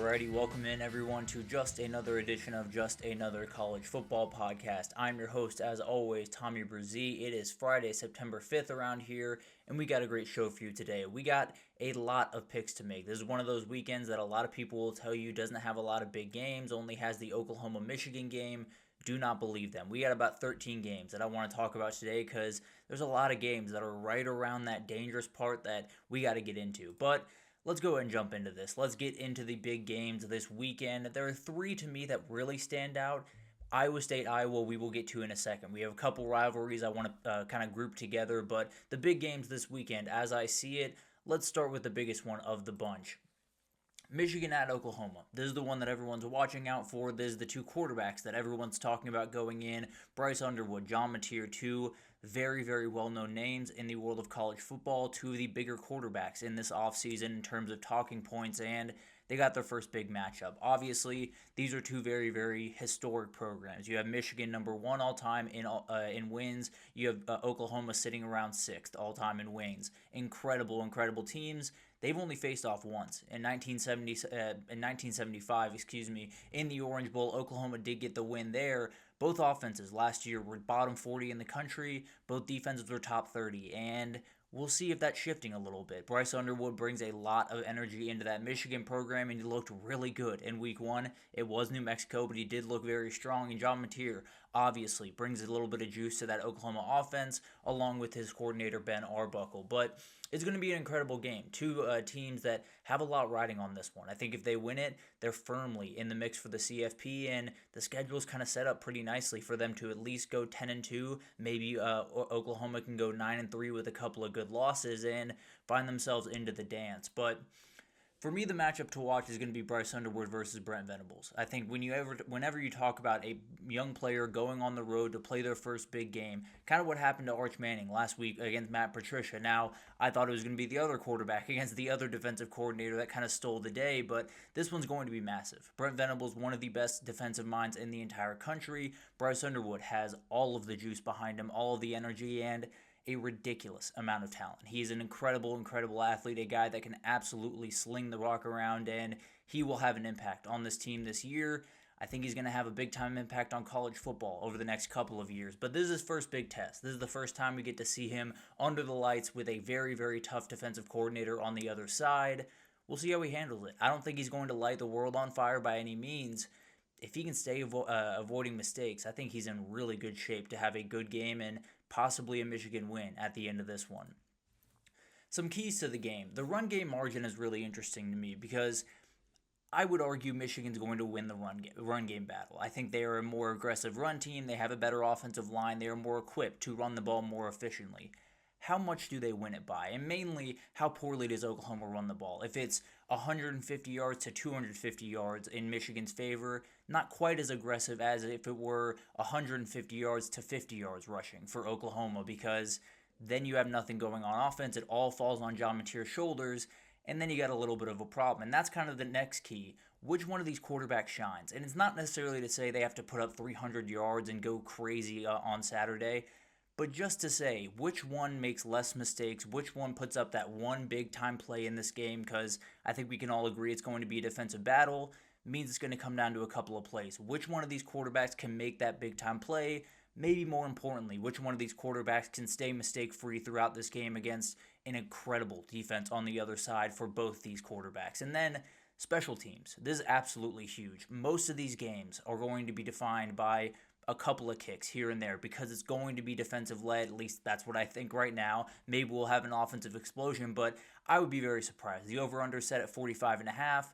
Alrighty, welcome in everyone to just another edition of Just Another College Football Podcast. I'm your host, as always, Tommy Brzee. It is Friday, September 5th around here, and we got a great show for you today. We got a lot of picks to make. This is one of those weekends that a lot of people will tell you doesn't have a lot of big games, only has the Oklahoma-Michigan game. Do not believe them. We got about 13 games that I want to talk about today because there's a lot of games that are right around that dangerous part that we got to get into. But let's go ahead and jump into this. Let's get into the big games this weekend. There are three to me that really stand out. Iowa State, Iowa, we will get to in a second. We have a couple rivalries I want to kind of group together, but the big games this weekend, as I see it, let's start with the biggest one of the bunch. Michigan at Oklahoma. This is the one that everyone's watching out for. This is the two quarterbacks that everyone's talking about going in. Bryce Underwood, John Mateer, two very, very well-known names in the world of college football, two of the bigger quarterbacks in this offseason in terms of talking points, and they got their first big matchup. Obviously, these are two very, very historic programs. You have Michigan number one all-time in wins. You have Oklahoma sitting around sixth all-time in wins. Incredible, incredible teams. They've only faced off once in 1975, in the Orange Bowl. Oklahoma did get the win there. Both offenses last year were bottom 40 in the country. Both defenses were top 30, and we'll see if that's shifting a little bit. Bryce Underwood brings a lot of energy into that Michigan program, and he looked really good in week one. It was New Mexico, but he did look very strong. And John Mateer obviously brings a little bit of juice to that Oklahoma offense, along with his coordinator, Ben Arbuckle. But it's going to be an incredible game. Two teams that have a lot riding on this one. I think if they win it, they're firmly in the mix for the CFP, and the schedule is kind of set up pretty nicely for them to at least go 10-2. Maybe Oklahoma can go 9-3 with a couple of good losses and find themselves into the dance. But for me, the matchup to watch is going to be Bryce Underwood versus Brent Venables. I think whenever you talk about a young player going on the road to play their first big game, kind of what happened to Arch Manning last week against Matt Patricia. Now, I thought it was going to be the other quarterback against the other defensive coordinator that kind of stole the day, but this one's going to be massive. Brent Venables, one of the best defensive minds in the entire country. Bryce Underwood has all of the juice behind him, all of the energy, and a ridiculous amount of talent. He's an incredible, incredible athlete, a guy that can absolutely sling the rock around, and he will have an impact on this team this year. I think he's going to have a big-time impact on college football over the next couple of years. But this is his first big test. This is the first time we get to see him under the lights with a very, very tough defensive coordinator on the other side. We'll see how he handles it. I don't think he's going to light the world on fire by any means. If he can stay avoiding mistakes, I think he's in really good shape to have a good game and possibly a Michigan win at the end of this one. Some keys to the game. The run game margin is really interesting to me because I would argue Michigan's going to win the run game battle. I think they are a more aggressive run team. They have a better offensive line. They are more equipped to run the ball more efficiently. How much do they win it by? And mainly, how poorly does Oklahoma run the ball? If it's 150 yards to 250 yards in Michigan's favor, not quite as aggressive as if it were 150 yards to 50 yards rushing for Oklahoma, because then you have nothing going on offense. It all falls on John Mateer's shoulders, and then you got a little bit of a problem. And that's kind of the next key. Which one of these quarterbacks shines? And it's not necessarily to say they have to put up 300 yards and go crazy on Saturday, but just to say, which one makes less mistakes, which one puts up that one big-time play in this game, because I think we can all agree it's going to be a defensive battle, means it's going to come down to a couple of plays. Which one of these quarterbacks can make that big-time play? Maybe more importantly, which one of these quarterbacks can stay mistake-free throughout this game against an incredible defense on the other side for both these quarterbacks? And then special teams. This is absolutely huge. Most of these games are going to be defined by a couple of kicks here and there because it's going to be defensive led. At least that's what I think right now. Maybe we'll have an offensive explosion, but I would be very surprised. The over-under set at 45.5.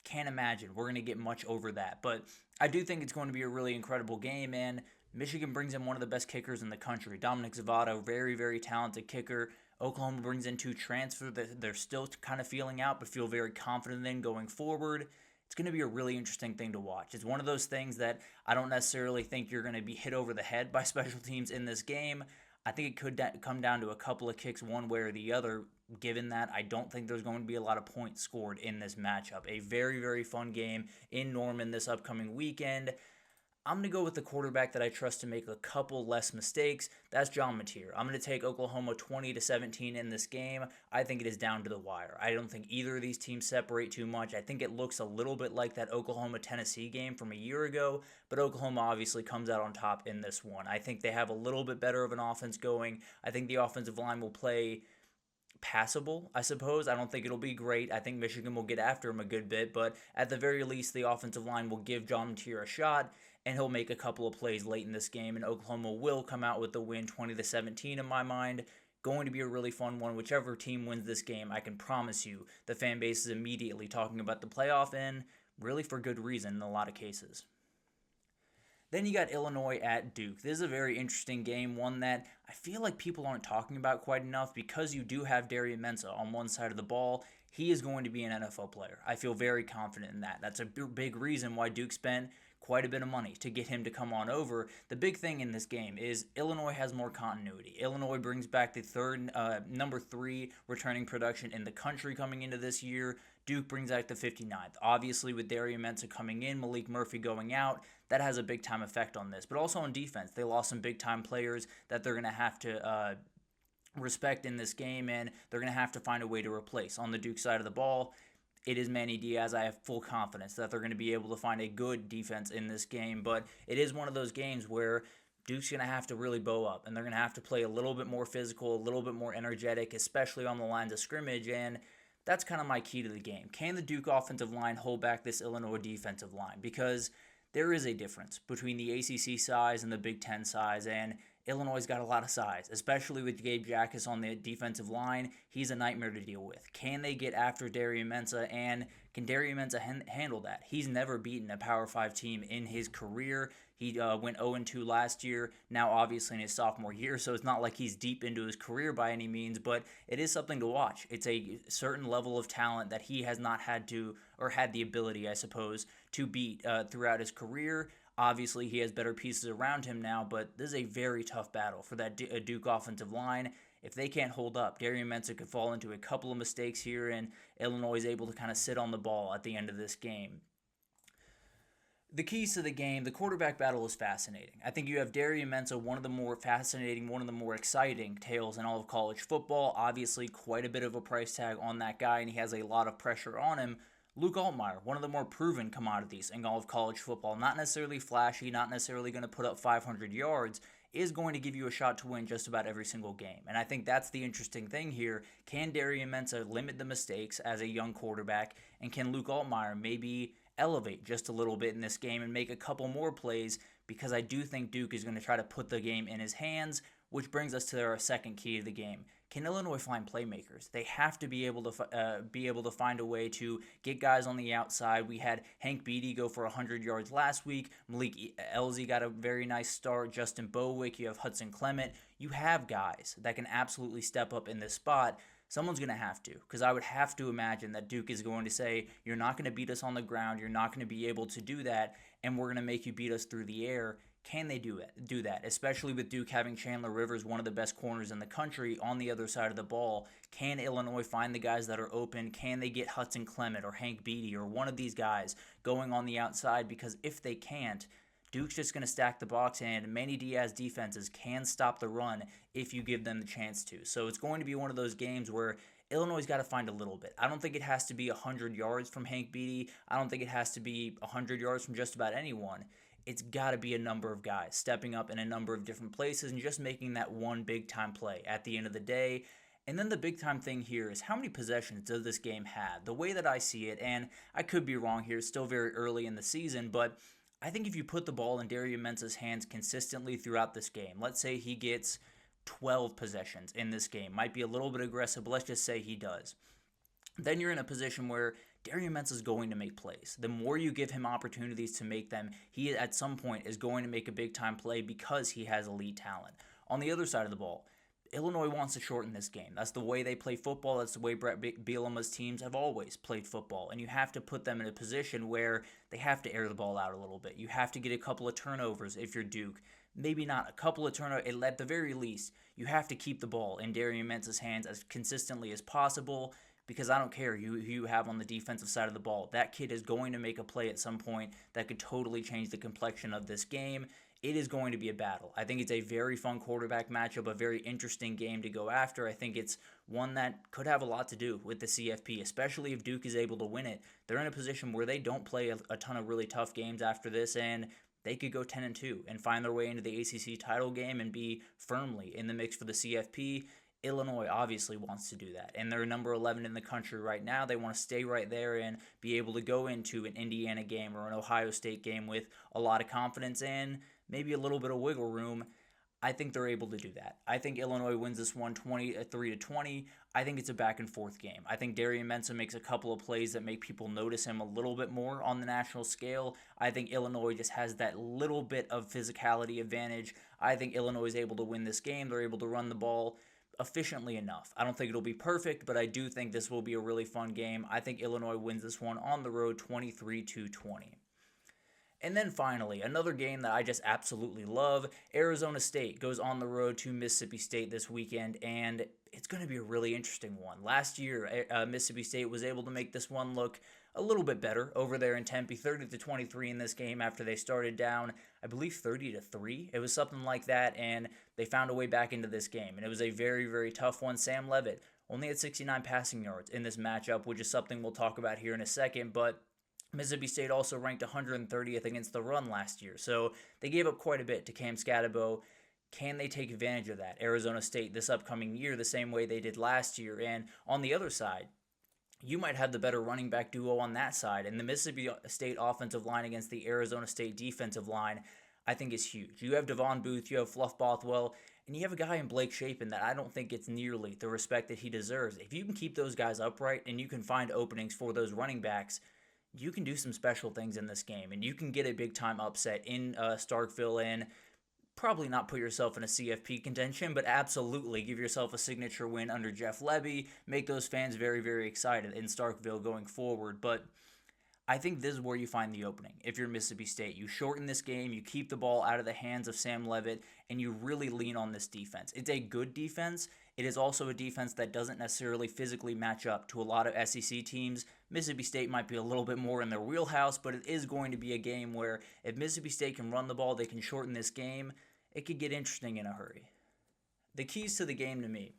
Can't imagine we're going to get much over that. But I do think it's going to be a really incredible game, and Michigan brings in one of the best kickers in the country. Dominic Zavada, very, very talented kicker. Oklahoma brings in two transfers that they're still kind of feeling out but feel very confident in going forward. It's going to be a really interesting thing to watch. It's one of those things that I don't necessarily think you're going to be hit over the head by special teams in this game. I think it could come down to a couple of kicks one way or the other. Given that, I don't think there's going to be a lot of points scored in this matchup. A very, very fun game in Norman this upcoming weekend. I'm going to go with the quarterback that I trust to make a couple less mistakes. That's John Mateer. I'm going to take Oklahoma 20-17 in this game. I think it is down to the wire. I don't think either of these teams separate too much. I think it looks a little bit like that Oklahoma-Tennessee game from a year ago, but Oklahoma obviously comes out on top in this one. I think they have a little bit better of an offense going. I think the offensive line will play passable, I suppose. I don't think it'll be great. I think Michigan will get after him a good bit, but at the very least, the offensive line will give John Mateer a shot, and he'll make a couple of plays late in this game, and Oklahoma will come out with the win 20-17 in my mind. Going to be a really fun one. Whichever team wins this game, I can promise you the fan base is immediately talking about the playoff, and really for good reason in a lot of cases. Then you got Illinois at Duke. This is a very interesting game, one that I feel like people aren't talking about quite enough because you do have Darian Mensah on one side of the ball. He is going to be an NFL player. I feel very confident in that. That's a big reason why Duke spent quite a bit of money to get him to come on over. The big thing in this game is Illinois has more continuity. Illinois brings back the number 3 returning production in the country coming into this year. Duke brings back the 59th. Obviously, with Darian Mensah coming in, Malik Murphy going out, that has a big time effect on this. But also on defense, they lost some big time players that they're going to have to respect in this game, and they're going to have to find a way to replace. On the Duke side of the ball, it is Manny Diaz. I have full confidence that they're going to be able to find a good defense in this game, but it is one of those games where Duke's going to have to really bow up, and they're going to have to play a little bit more physical, a little bit more energetic, especially on the lines of scrimmage, and that's kind of my key to the game. Can the Duke offensive line hold back this Illinois defensive line? Because there is a difference between the ACC size and the Big Ten size, and Illinois' got a lot of size, especially with Gabe Jacas on the defensive line. He's a nightmare to deal with. Can they get after Darian Mensah, and can Darian Mensah handle that? He's never beaten a Power 5 team in his career. He went 0-2 last year, now obviously in his sophomore year, so it's not like he's deep into his career by any means, but it is something to watch. It's a certain level of talent that he has not had to, or had the ability, I suppose, to beat throughout his career. Obviously, he has better pieces around him now, but this is a very tough battle for that Duke offensive line. If they can't hold up, Darian Mensah could fall into a couple of mistakes here, and Illinois is able to kind of sit on the ball at the end of this game. The keys to the game, the quarterback battle is fascinating. I think you have Darian Mensah, one of the more fascinating, one of the more exciting tales in all of college football. Obviously, quite a bit of a price tag on that guy, and he has a lot of pressure on him. Luke Altmyer, one of the more proven commodities in all of college football, not necessarily flashy, not necessarily going to put up 500 yards, is going to give you a shot to win just about every single game. And I think that's the interesting thing here. Can Darian Mensah limit the mistakes as a young quarterback, and can Luke Altmyer maybe elevate just a little bit in this game and make a couple more plays, because I do think Duke is going to try to put the game in his hands, which brings us to our second key to the game. Can Illinois find playmakers? They have to be able to find a way to get guys on the outside. We had Hank Beatty go for 100 yards last week. Malik Elzy got a very nice start. Justin Bowick. You have Hudson Clement. You have guys that can absolutely step up in this spot. Someone's going to have to, because I would have to imagine that Duke is going to say, you're not going to beat us on the ground, you're not going to be able to do that, and we're going to make you beat us through the air. Can they do that? Especially with Duke having Chandler Rivers, one of the best corners in the country, on the other side of the ball. Can Illinois find the guys that are open? Can they get Hudson Clement or Hank Beatty or one of these guys going on the outside? Because if they can't, Duke's just going to stack the box, and Manny Diaz defenses can stop the run if you give them the chance to. So it's going to be one of those games where Illinois got to find a little bit. I don't think it has to be 100 yards from Hank Beatty. I don't think it has to be 100 yards from just about anyone. It's got to be a number of guys stepping up in a number of different places and just making that one big-time play at the end of the day. And then the big-time thing here is, how many possessions does this game have? The way that I see it, and I could be wrong here, it's still very early in the season, but I think if you put the ball in Darian Mensah's hands consistently throughout this game, let's say he gets 12 possessions in this game, might be a little bit aggressive, but let's just say he does, then you're in a position where Darian Mensah is going to make plays. The more you give him opportunities to make them, he at some point is going to make a big-time play because he has elite talent. On the other side of the ball, Illinois wants to shorten this game. That's the way they play football. That's the way Brett Bielema's teams have always played football. And you have to put them in a position where they have to air the ball out a little bit. You have to get a couple of turnovers if you're Duke. Maybe not a couple of turnovers. At the very least, you have to keep the ball in Darian Mensah's hands as consistently as possible, because I don't care who you have on the defensive side of the ball. That kid is going to make a play at some point that could totally change the complexion of this game. It is going to be a battle. I think it's a very fun quarterback matchup, a very interesting game to go after. I think it's one that could have a lot to do with the CFP, especially if Duke is able to win it. They're in a position where they don't play a ton of really tough games after this, and they could go 10-2 and find their way into the ACC title game and be firmly in the mix for the CFP. Illinois obviously wants to do that, and they're number 11 in the country right now. They want to stay right there and be able to go into an Indiana game or an Ohio State game with a lot of confidence and maybe a little bit of wiggle room. I think they're able to do that. I think Illinois wins this one 23-20. I think it's a back and forth game. I think Darian Mensah makes a couple of plays that make people notice him a little bit more on the national scale. I think Illinois just has that little bit of physicality advantage. I think Illinois is able to win this game. They're able to run the ball efficiently enough. I don't think it'll be perfect, but I do think this will be a really fun game. I think Illinois wins this one on the road 23-20. And then finally, another game that I just absolutely love, Arizona State goes on the road to Mississippi State this weekend, and it's going to be a really interesting one. Last year, Mississippi State was able to make this one look a little bit better over there in Tempe, 30-23 in this game after they started down, I believe 30-3. It was something like that, and they found a way back into this game, and it was a very, very tough one. Sam Leavitt only had 69 passing yards in this matchup, which is something we'll talk about here in a second, but Mississippi State also ranked 130th against the run last year, so they gave up quite a bit to Cam Scatterbo. Can they take advantage of that, Arizona State, this upcoming year the same way they did last year? And on the other side, you might have the better running back duo on that side, and the Mississippi State offensive line against the Arizona State defensive line, I think is huge. You have Devon Booth, you have Fluff Bothwell, and you have a guy in Blake Shapen that I don't think gets nearly the respect that he deserves. If you can keep those guys upright and you can find openings for those running backs, you can do some special things in this game, and you can get a big-time upset in Starkville and probably not put yourself in a CFP contention, but absolutely give yourself a signature win under Jeff Lebby, make those fans very, very excited in Starkville going forward. But I think this is where you find the opening. If you're Mississippi State, you shorten this game, you keep the ball out of the hands of Sam Leavitt, and you really lean on this defense. It's a good defense. It is also a defense that doesn't necessarily physically match up to a lot of SEC teams. Mississippi State might be a little bit more in their wheelhouse, but it is going to be a game where if Mississippi State can run the ball, they can shorten this game. It could get interesting in a hurry. The keys to the game to me,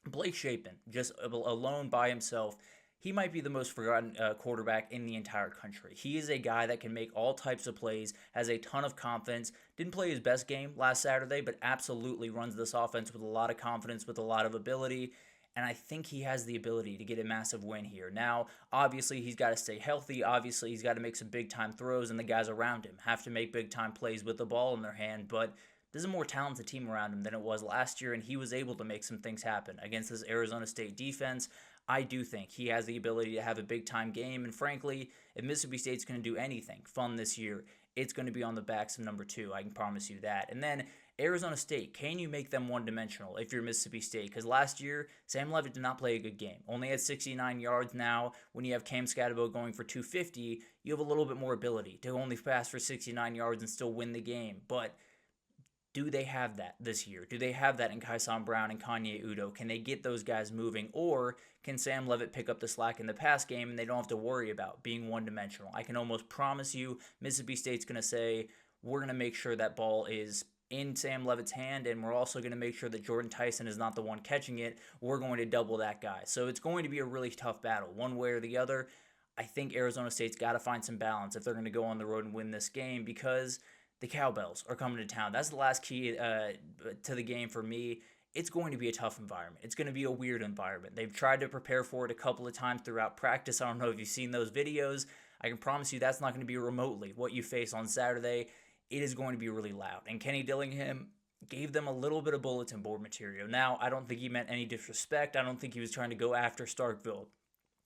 Blake Shapen, just alone by himself, he might be the most forgotten quarterback in the entire country. He is a guy that can make all types of plays, has a ton of confidence, didn't play his best game last Saturday, but absolutely runs this offense with a lot of confidence, with a lot of ability, and I think he has the ability to get a massive win here. Now, obviously, he's got to stay healthy. Obviously, he's got to make some big-time throws, and the guys around him have to make big-time plays with the ball in their hand, but there's a more talented team around him than it was last year, and he was able to make some things happen against this Arizona State defense. I do think he has the ability to have a big-time game, and frankly, if Mississippi State's going to do anything fun this year, it's going to be on the backs of number 2. I can promise you that. And then Arizona State, can you make them one-dimensional if you're Mississippi State? Because last year, Sam Leavitt did not play a good game. Only had 69 yards. Now, when you have Cam Scatterbo going for 250, you have a little bit more ability to only pass for 69 yards and still win the game. But do they have that this year? Do they have that in Kyson Brown and Kanye Udo? Can they get those guys moving? Or can Sam Leavitt pick up the slack in the pass game and they don't have to worry about being one-dimensional? I can almost promise you Mississippi State's going to say, we're going to make sure that ball is in Sam Leavitt's hand, and we're also going to make sure that Jordan Tyson is not the one catching it. We're going to double that guy. So it's going to be a really tough battle, one way or the other. I think Arizona State's got to find some balance if they're going to go on the road and win this game, because the Cowbells are coming to town. That's the last key to the game for me. It's going to be a tough environment. It's going to be a weird environment. They've tried to prepare for it a couple of times throughout practice. I don't know if you've seen those videos. I can promise you that's not going to be remotely what you face on Saturday. It is going to be really loud. And Kenny Dillingham gave them a little bit of bulletin board material. Now, I don't think he meant any disrespect. I don't think he was trying to go after Starkville.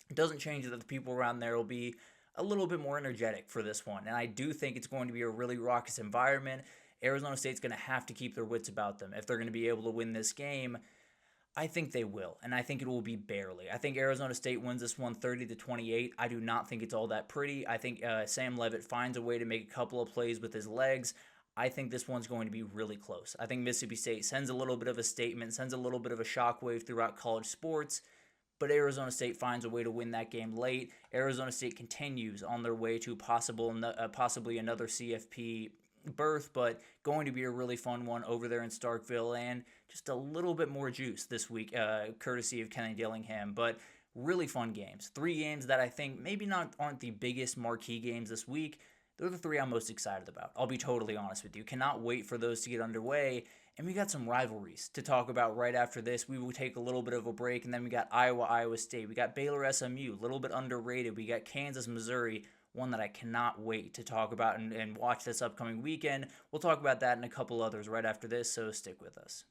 It doesn't change that the people around there will be a little bit more energetic for this one. And I do think it's going to be a really raucous environment. Arizona State's going to have to keep their wits about them if they're going to be able to win this game. I think they will, and I think it will be barely. I think Arizona State wins this one 30-28. I do not think it's all that pretty. I think Sam Leavitt finds a way to make a couple of plays with his legs. I think this one's going to be really close. I think Mississippi State sends a little bit of a statement, sends a little bit of a shockwave throughout college sports, but Arizona State finds a way to win that game late. Arizona State continues on their way to possibly another CFP berth, but going to be a really fun one over there in Starkville, and just a little bit more juice this week, courtesy of Kenny Dillingham. But really fun games. 3 games that I think maybe not aren't the biggest marquee games this week. They're the 3 I'm most excited about. I'll be totally honest with you. Cannot wait for those to get underway. And we got some rivalries to talk about right after this. We will take a little bit of a break, and then we got Iowa State. We got Baylor, SMU, a little bit underrated. We got Kansas, Missouri, one that I cannot wait to talk about and watch this upcoming weekend. We'll talk about that and a couple others right after this, so stick with us.